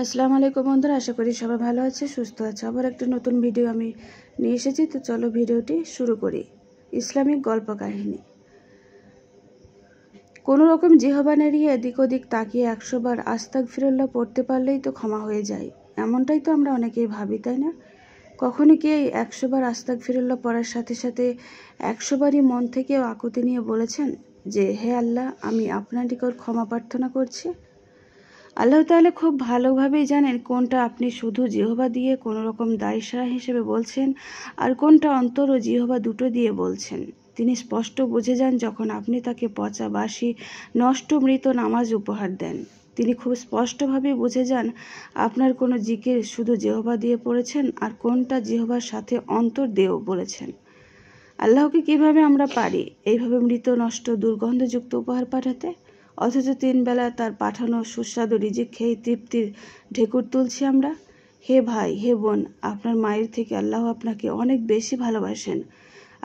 আসসালামু আলাইকুম বন্ধুরা, আশা করি সবাই ভালো আছে, সুস্থ আছে। আবার একটা নতুন ভিডিও আমি নিয়ে এসেছি। তো চলো ভিডিওটি শুরু করি। ইসলামিক গল্প কাহিনী। কোনো রকম জিহ্বা এড়িয়ে এদিক ওদিক তাকিয়ে 100 বার আস্তাগফিরুল্লাহ পড়তে পারলেই তো ক্ষমা হয়ে যায়, এমনটাই তো আমরা অনেকেই ভাবি, তাই না? কখনো কি এই 100 বার আস্তাগফিরুল্লাহ পড়ার সাথে সাথে 100 বারই মন থেকেও আকুতি নিয়ে বলেছেন যে, হে আল্লাহ, আমি আপনার নিকট ক্ষমা প্রার্থনা করছি? আল্লাহ তাআলা খুব ভালোভাবেই জানেন কোনটা আপনি শুধু জিহ্বা দিয়ে কোনো রকম দায়সারা হিসেবে বলছেন, আর কোনটা অন্তর ও জিহ্বা দুটো দিয়ে বলছেন। তিনি স্পষ্ট বুঝে যান যখন আপনি তাকে পচা, বাসি, নষ্ট, মৃত নামাজ উপহার দেন। তিনি খুব স্পষ্টভাবে বুঝে যান আপনার কোনো জিকির শুধু জিহ্বা দিয়ে পড়েছেন আর কোনটা জিহ্বার সাথে অন্তর দিয়েও বলেছেন। আল্লাহকে কিভাবে আমরা পারি এইভাবে মৃত, নষ্ট, দুর্গন্ধযুক্ত উপহার পাঠাতে, অথচ 3 বেলা তার পাঠানো সুস্বাদু রিজিক খেয়ে তৃপ্তির ঢেকুর তুলছি আমরা? হে ভাই, হে বোন, আপনার মায়ের থেকে আল্লাহ আপনাকে অনেক বেশি ভালোবাসেন,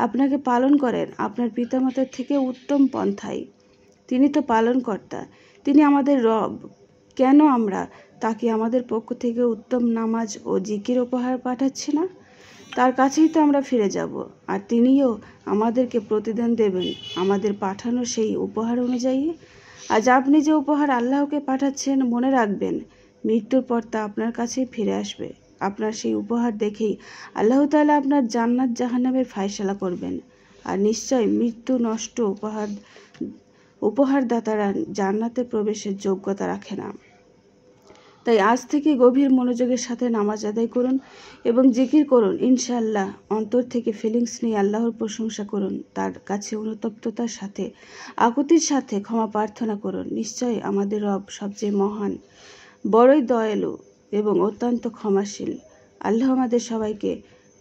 আপনাকে পালন করেন আপনার পিতামাতার থেকে উত্তম পন্থায়। তিনি তো পালনকর্তা, তিনি আমাদের রব। কেন আমরা তাকে আমাদের পক্ষ থেকে উত্তম নামাজ ও জিকির উপহার পাঠাচ্ছি না? তার কাছেই তো আমরা ফিরে যাব, আর তিনিও আমাদেরকে প্রতিদান দেবেন আমাদের পাঠানো সেই উপহার অনুযায়ী। আজ আপনি যে উপহার আল্লাহকে পাঠাচ্ছেন, মনে রাখবেন মৃত্যুর পর তা আপনার কাছেই ফিরে আসবে। আপনার সেই উপহার দেখেই আল্লাহ তাআলা আপনার জান্নাত জাহান্নামের ফায়সালা করবেন। আর নিশ্চয় মৃত্যু, নষ্ট উপহারদাতারা জান্নাতে প্রবেশের যোগ্যতা রাখে না। তাই আজ থেকে গভীর মনোযোগের সাথে নামাজ আদায় করুন এবং জিকির করুন। ইনশাআল্লাহ অন্তর থেকে ফিলিংস নিয়ে আল্লাহর প্রশংসা করুন, তার কাছে অনুতপ্ততার সাথে, আকুতির সাথে ক্ষমা প্রার্থনা করুন। নিশ্চয়ই আমাদের রব সবচেয়ে মহান, বড়ই দয়ালু এবং অত্যন্ত ক্ষমাশীল। আল্লাহ আমাদের সবাইকে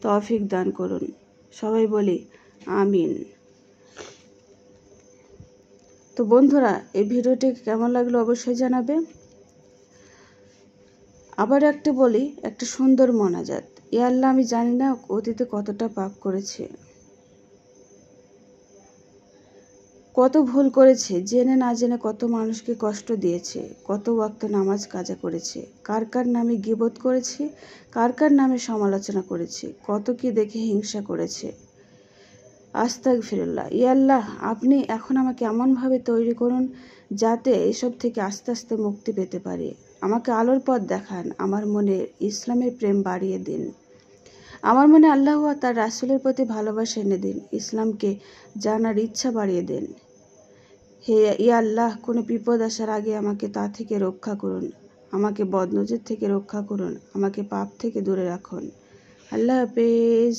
তৌফিক দান করুন। সবাই বলি আমিন। তো বন্ধুরা, এই ভিডিওটি কেমন লাগলো অবশ্যই জানাবে। আবার একটা বলি, একটা সুন্দর মোনাজাত। ইয়া আল্লাহ, আমি জানি না অতীতে কতটা পাপ করেছি, কত ভুল করেছে, জেনে না জেনে কত মানুষকে কষ্ট দিয়েছে, কত ওয়াক্ত নামাজ কাজা করেছে, কার কার নামে গীবত করেছি, কার কার নামে সমালোচনা করেছি, কত কি দেখে হিংসা করেছে। আস্তাগফিরুল্লাহ। ইয়া আল্লাহ, আপনি এখন আমাকে এমনভাবে তৈরি করুন যাতে এসব থেকে আস্তে আস্তে মুক্তি পেতে পারি। আমাকে আলোর পথ দেখান, আমার মনে ইসলামের প্রেম বাড়িয়ে দিন, আমার মনে আল্লাহ ও তার রাসূলের প্রতি ভালোবাসা এনে দিন, ইসলামকে জানার ইচ্ছা বাড়িয়ে দেন। হে ইয়া আল্লাহ, কোনো বিপদ আসার আগে আমাকে তা থেকে রক্ষা করুন, আমাকে বদনজর থেকে রক্ষা করুন, আমাকে পাপ থেকে দূরে রাখুন। আল্লাহ হাফেজ।